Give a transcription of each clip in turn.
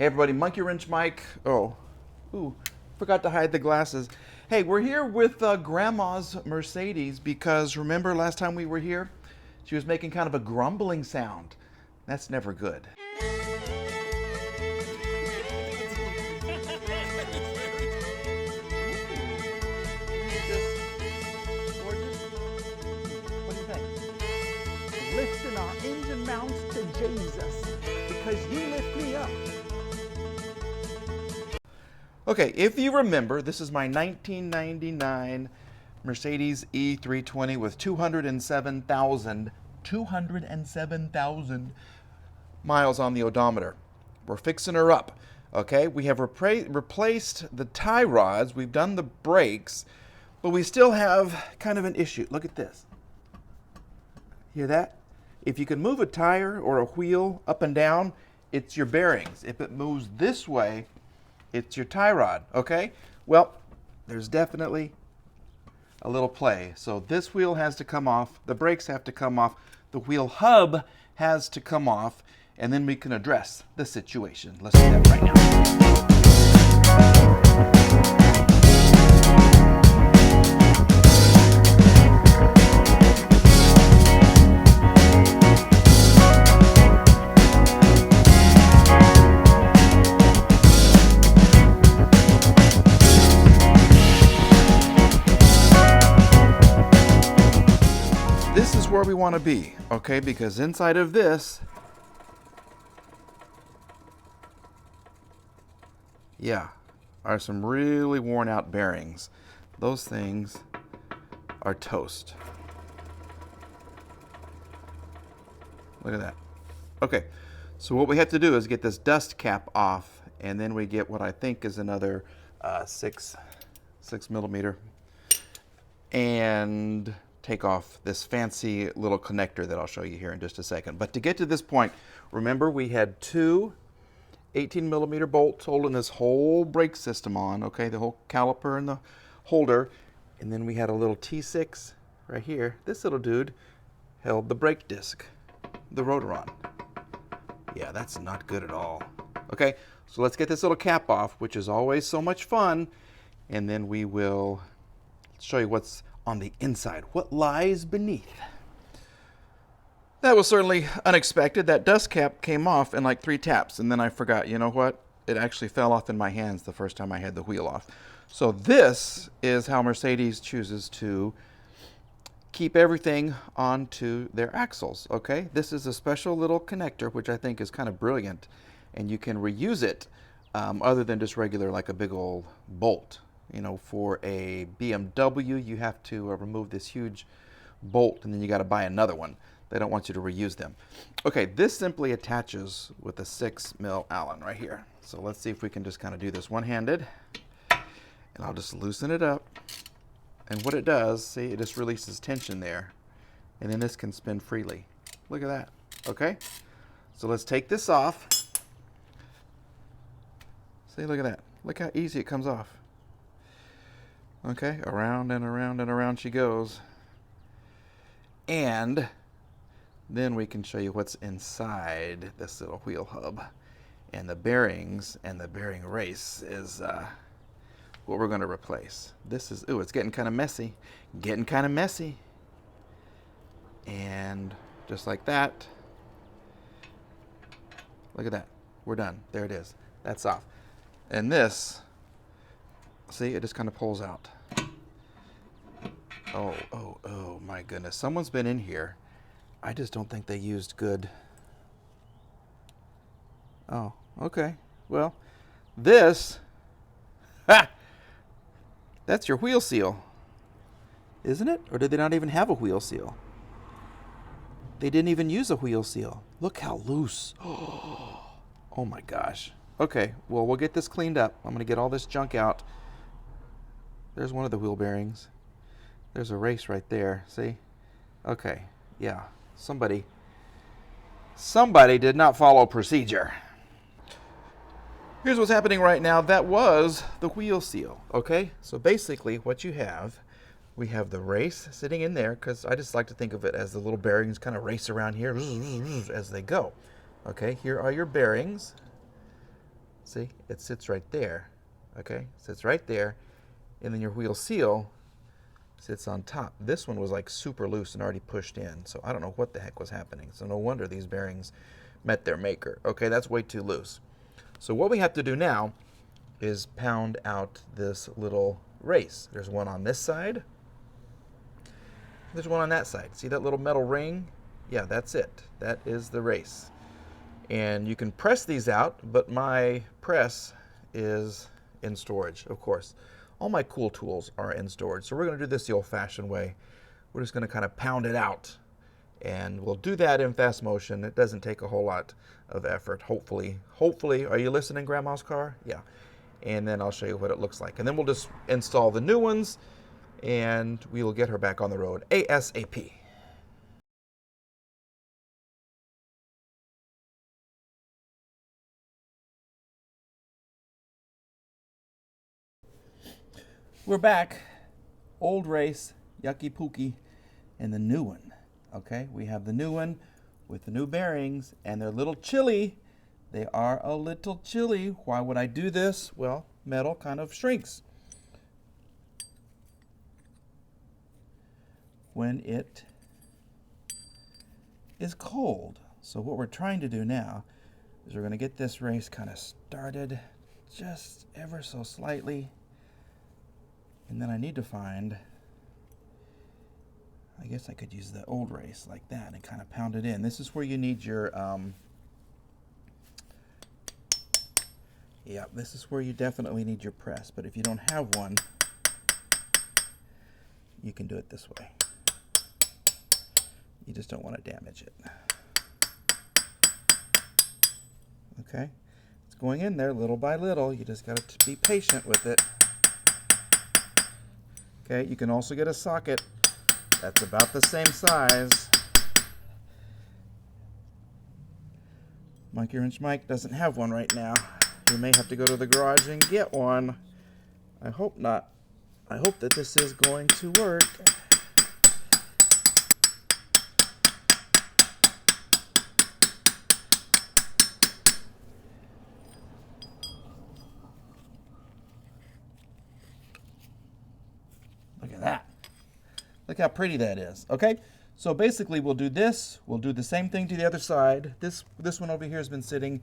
Hey everybody, Monkey Wrench Mike. Oh, ooh, forgot to hide the glasses. Hey, we're here with Grandma's Mercedes because remember last time we were here? She was making kind of a grumbling sound. That's never good. What do you think? Lifting our engine mounts to Jesus because you lift me up. Okay, if you remember, this is my 1999 Mercedes E320 with 207,000 miles on the odometer. We're fixing her up, okay? We have replaced the tie rods, we've done the brakes, but we still have kind of an issue. Look at this. Hear that? If you can move a tire or a wheel up and down, it's your bearings. If it moves this way, it's your tie rod, okay? Well, there's definitely a little play. So this wheel has to come off, the brakes have to come off, the wheel hub has to come off, and then we can address the situation. Let's do that right now. This is where we want to be, okay? Because inside of this, yeah, are some really worn out bearings. Those things are toast. Look at that. Okay, so what we have to do is get this dust cap off, and then we get what I think is another 6 millimeter, and take off this fancy little connector that I'll show you here in just a second. But to get to this point, remember we had two 18 millimeter bolts holding this whole brake system on, okay, the whole caliper and the holder, and then we had a little T6 right here. This little dude held the brake disc, the rotor on. Yeah, that's not good at all. Okay, so let's get this little cap off, which is always so much fun, and then we will show you what's on the inside, what lies beneath. That was certainly unexpected. That dust cap came off in like 3 taps, and then I forgot. You know what? It actually fell off in my hands the first time I had the wheel off. So this is how Mercedes chooses to keep everything onto their axles, okay? This is a special little connector, which I think is kind of brilliant, and you can reuse it other than just regular, like a big old bolt. You know, for a BMW, you have to remove this huge bolt, and then you got to buy another one. They don't want you to reuse them. Okay, this simply attaches with a 6 mil Allen right here. So let's see if we can just kind of do this one-handed. And I'll just loosen it up. And what it does, see, it just releases tension there. And then this can spin freely. Look at that, okay? So let's take this off. See, look at that. Look how easy it comes off. Okay, around and around and around she goes. And then we can show you what's inside this little wheel hub. And the bearings and the bearing race is what we're going to replace. This is, ooh, it's getting kind of messy. Getting kind of messy. And just like that. Look at that. We're done. There it is. That's off. And this, see, it just kind of pulls out. Oh my goodness. Someone's been in here. I just don't think they used good. Oh, okay. Well, this, ha! That's your wheel seal, isn't it? Or did they not even have a wheel seal? They didn't even use a wheel seal. Look how loose. Oh my gosh. Okay, well, we'll get this cleaned up. I'm going to get all this junk out. There's one of the wheel bearings. There's a race right there, see? Okay, yeah, somebody did not follow procedure. Here's what's happening right now. That was the wheel seal, okay? So basically what you have, we have the race sitting in there, because I just like to think of it as the little bearings kind of race around here as they go. Okay, here are your bearings. See, it sits right there, okay? Sits right there, and then your wheel seal sits on top. This one was like super loose and already pushed in, so I don't know what the heck was happening. So no wonder these bearings met their maker. Okay, that's way too loose. So what we have to do now is pound out this little race. There's one on this side. There's one on that side. See that little metal ring? Yeah, that's it. That is the race. And you can press these out, but my press is in storage, of course. All my cool tools are in storage. So we're going to do this the old-fashioned way. We're just going to kind of pound it out. And we'll do that in fast motion. It doesn't take a whole lot of effort, hopefully. Hopefully. Are you listening, Grandma's car? Yeah. And then I'll show you what it looks like. And then we'll just install the new ones, and we will get her back on the road ASAP. We're back. Old race, yucky pookie, and the new one. Okay, we have the new one with the new bearings, and they're a little chilly. They are a little chilly. Why would I do this? Well, metal kind of shrinks when it is cold. So what we're trying to do now is we're going to get this race kind of started just ever so slightly. And then I need to find, I guess I could use the old race like that and kind of pound it in. This is where you need your, yeah, this is where you definitely need your press. But if you don't have one, you can do it this way. You just don't want to damage it. Okay, it's going in there little by little. You just got to be patient with it. Okay, you can also get a socket that's about the same size. Monkey Wrench Mike doesn't have one right now. He may have to go to the garage and get one. I hope not. I hope that this is going to work. Look at that. Look how pretty that is. Okay, so basically we'll do this. We'll do the same thing to the other side. This one over here has been sitting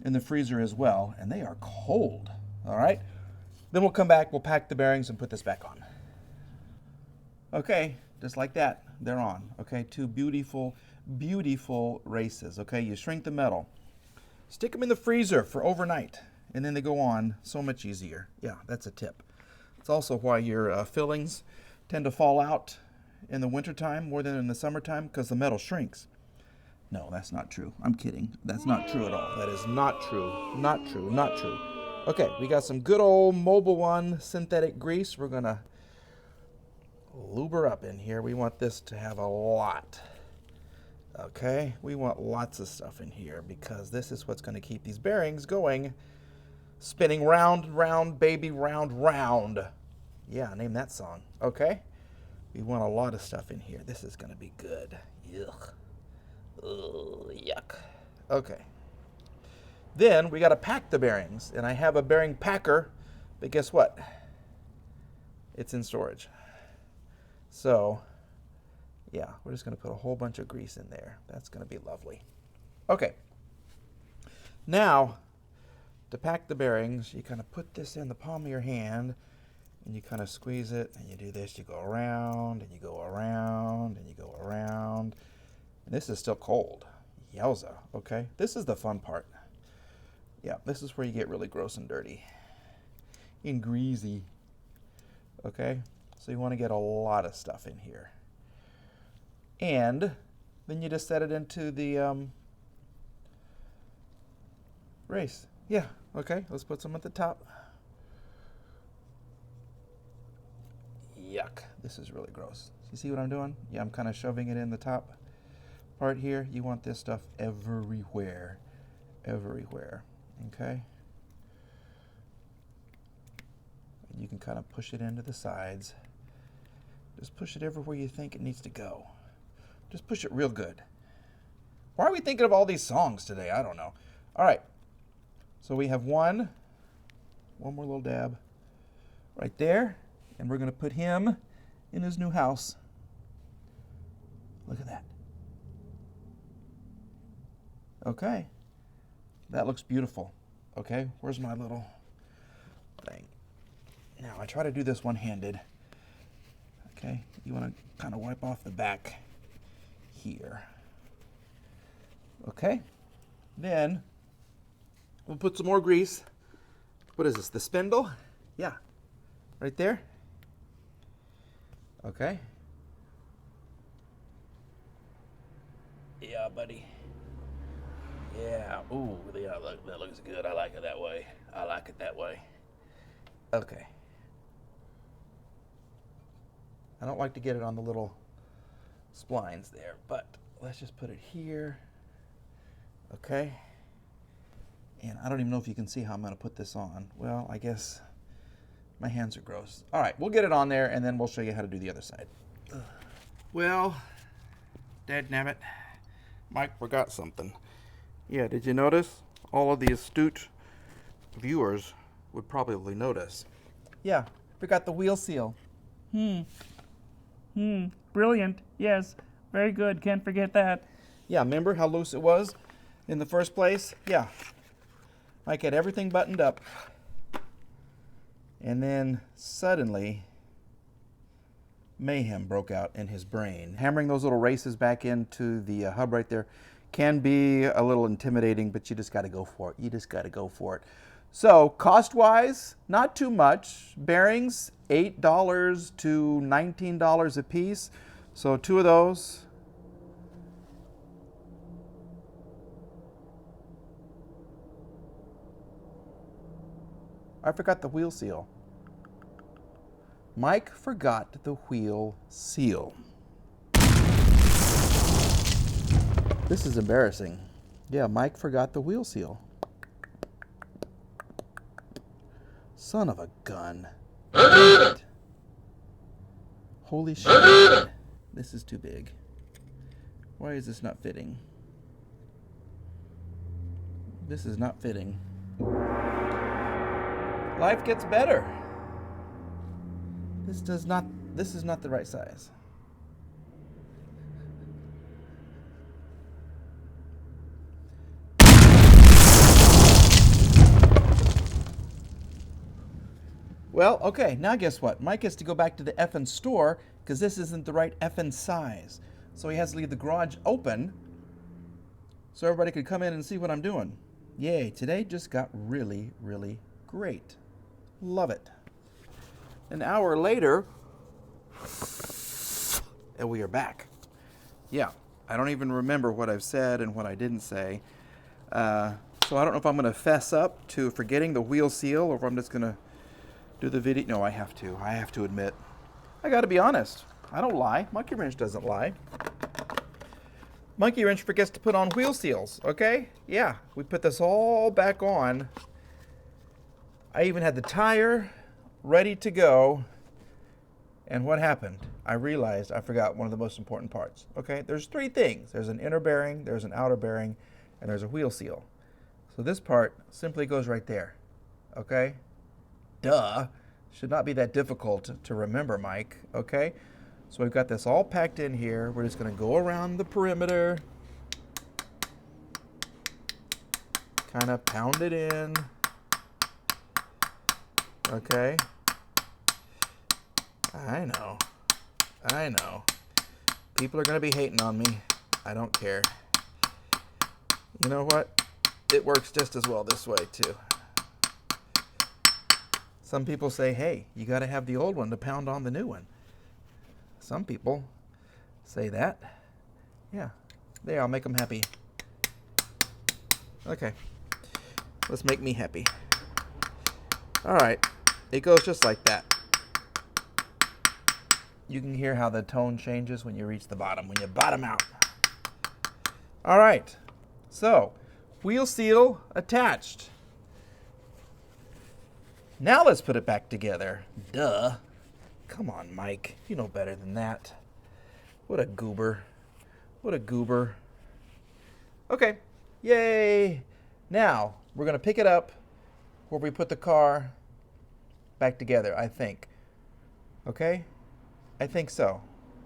in the freezer as well, and they are cold. All right, then we'll come back, we'll pack the bearings and put this back on. Okay, just like that, they're on. Okay, two beautiful, beautiful races. Okay, you shrink the metal, stick them in the freezer for overnight, and then they go on so much easier. Yeah, that's a tip. It's also why your fillings tend to fall out in the wintertime more than in the summertime, because the metal shrinks. No, that's not true. I'm kidding. That's not true at all. That is not true. Not true. Not true. Okay, we got some good old Mobil 1 synthetic grease. We're going to lube her up in here. We want this to have a lot. Okay, we want lots of stuff in here because this is what's going to keep these bearings going. Spinning round, round, baby, round, round. Yeah, name that song. Okay? We want a lot of stuff in here. This is going to be good. Yuck. Ugh, yuck. Okay. Then we got to pack the bearings. And I have a bearing packer, but guess what? It's in storage. So, yeah, we're just going to put a whole bunch of grease in there. That's going to be lovely. Okay. Now, to pack the bearings, you kind of put this in the palm of your hand, and you kind of squeeze it, and you do this. You go around, and you go around, and you go around. And this is still cold. Yowza, okay? This is the fun part. Yeah, this is where you get really gross and dirty and greasy, okay? So you want to get a lot of stuff in here. And then you just set it into the race. Yeah, okay, let's put some at the top. Yuck, this is really gross. You see what I'm doing? Yeah, I'm kind of shoving it in the top part here. You want this stuff everywhere, everywhere, okay? And you can kind of push it into the sides. Just push it everywhere you think it needs to go. Just push it real good. Why are we thinking of all these songs today? I don't know. All right. So we have one more little dab right there, and we're going to put him in his new house. Look at that. Okay, that looks beautiful. Okay, where's my little thing? Now I try to do this one-handed. Okay, you want to kind of wipe off the back here. Okay, then we'll put some more grease. What is this, the spindle? Yeah, right there. Okay. Yeah, buddy. Yeah, ooh, yeah, look, that looks good. I like it that way. I like it that way. Okay. I don't like to get it on the little splines there, but let's just put it here. Okay. And I don't even know if you can see how I'm going to put this on. Well, I guess my hands are gross. All right, we'll get it on there, and then we'll show you how to do the other side. Well, dadnabbit, Mike forgot something. Yeah, did you notice? All of the astute viewers would probably notice. Yeah, forgot the wheel seal. Brilliant. Yes. Very good. Can't forget that. Yeah, remember how loose it was in the first place? Yeah. Mike had everything buttoned up. And then suddenly, mayhem broke out in his brain. Hammering those little races back into the hub right there can be a little intimidating, but you just got to go for it. You just got to go for it. So cost-wise, not too much. Bearings, $8 to $19 a piece. So 2 of those. I forgot the wheel seal. Mike forgot the wheel seal. This is embarrassing. Yeah, Mike forgot the wheel seal. Son of a gun. Holy shit. This is too big. Why is this not fitting? This is not fitting. Life gets better. This is not the right size. Well, okay, now guess what? Mike has to go back to the effing store because this isn't the right effing size. So he has to leave the garage open so everybody could come in and see what I'm doing. Yay, today just got really, really great. Love it. An hour later, and we are back. Yeah, I don't even remember what I've said and what I didn't say. So I don't know if I'm going to fess up to forgetting the wheel seal or if I'm just going to do the video. No, I have to. I have to admit. I got to be honest. I don't lie. Monkey Wrench doesn't lie. Monkey Wrench forgets to put on wheel seals, okay? Yeah, we put this all back on. I even had the tire ready to go. And what happened? I realized I forgot one of the most important parts, okay? There's 3 things. There's an inner bearing, there's an outer bearing, and there's a wheel seal. So this part simply goes right there, okay? Duh. Should not be that difficult to remember, Mike, okay? So we've got this all packed in here. We're just going to go around the perimeter. Kind of pound it in. Okay. I know. People are going to be hating on me. I don't care. You know what? It works just as well this way, too. Some people say, hey, you got to have the old one to pound on the new one. Some people say that. Yeah. There, I'll make them happy. Okay. Let's make me happy. All right. It goes just like that. You can hear how the tone changes when you reach the bottom, when you bottom out. All right. So, wheel seal attached. Now let's put it back together. Duh. Come on, Mike. You know better than that. What a goober. What a goober. Okay. Yay. Now, we're going to pick it up where we put the car back together, I think. Okay? I think so.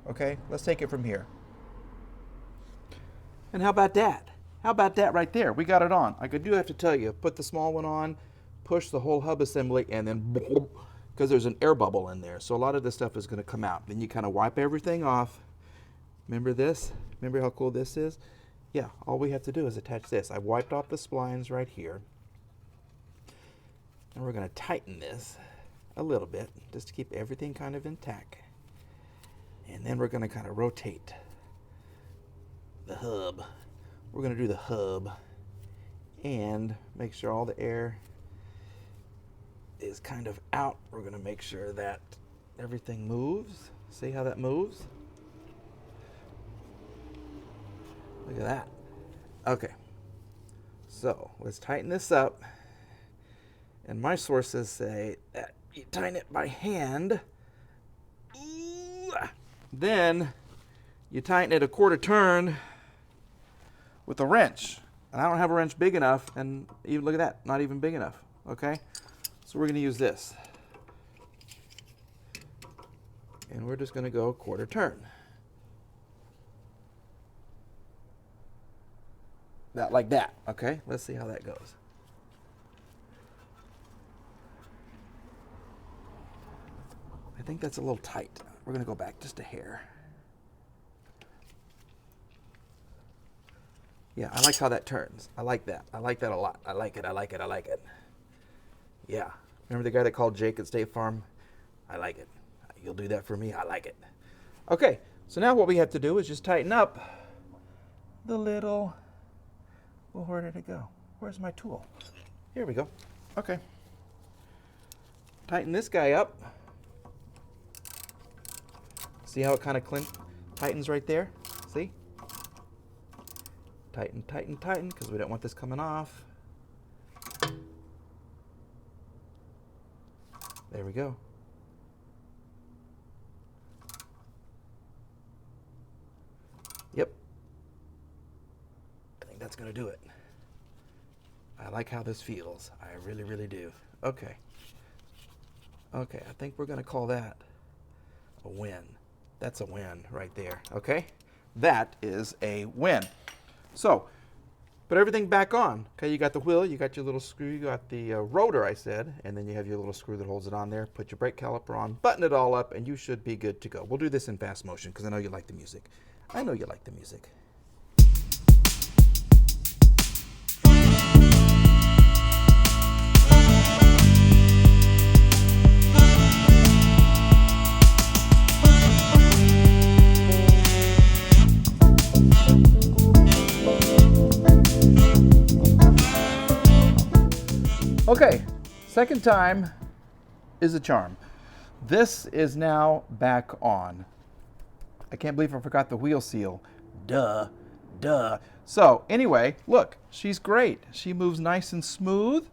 Okay? Let's take it from here. And how about that? How about that right there? We got it on. I do have to tell you, put the small one on, push the whole hub assembly, and then because there's an air bubble in there. So a lot of this stuff is going to come out. Then you kind of wipe everything off. Remember this? Remember how cool this is? Yeah, all we have to do is attach this. I wiped off the splines right here. And we're going to tighten this a little bit just to keep everything kind of intact. And then we're going to kind of rotate the hub. We're going to do the hub and make sure all the air is kind of out. We're going to make sure that everything moves. See how that moves? Look at that. Okay. So let's tighten this up. And my sources say that you tighten it by hand. Ooh. Then you tighten it a quarter turn with a wrench. And I don't have a wrench big enough, and even look at that, not even big enough. Okay? So we're going to use this. And we're just going to go a quarter turn. That like that. Okay? Let's see how that goes. I think that's a little tight. We're going to go back just a hair. Yeah, I like how that turns. I like that. I like that a lot. I like it. I like it. I like it. Yeah. Remember the guy that called Jake at State Farm? I like it. You'll do that for me? I like it. Okay, so now what we have to do is just tighten up the little... Well, where did it go? Where's my tool? Here we go. Okay. Tighten this guy up. See how it kind of tightens right there? See? Tighten, tighten, tighten, because we don't want this coming off. There we go. Yep. I think that's going to do it. I like how this feels. I really, really do. Okay. Okay, I think we're going to call that a win. That's a win right there, okay? That is a win. So, put everything back on. Okay, you got the wheel, you got your little screw, you got the rotor, I said, and then you have your little screw that holds it on there. Put your brake caliper on, button it all up, and you should be good to go. We'll do this in fast motion because I know you like the music. I know you like the music. Okay, second time is a charm. This is now back on. I can't believe I forgot the wheel seal. Duh. So anyway, look, she's great. She moves nice and smooth.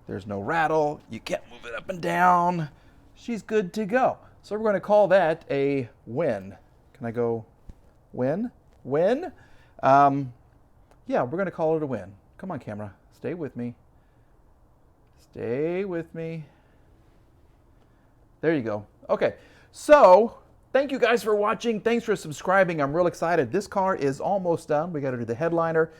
There's no rattle. You can't move it up and down. She's good to go. So we're going to call that a win. Can I go win? Win? Yeah, we're going to call it a win. Come on, camera. Stay with me. Stay with me. There you go. Okay, so thank you guys for watching. Thanks for subscribing. I'm real excited. This car is almost done. We got to do the headliner,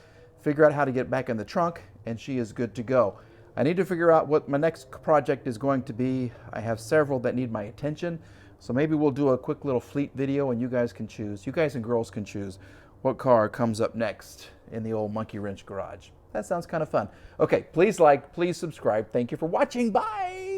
figure out how to get back in the trunk, and she is good to go. I need to figure out what my next project is going to be. I have several that need my attention, so maybe we'll do a quick little fleet video and you guys can choose, you guys and girls can choose what car comes up next in the old monkey wrench garage. That sounds kind of fun. Okay, please like, please subscribe. Thank you for watching. Bye.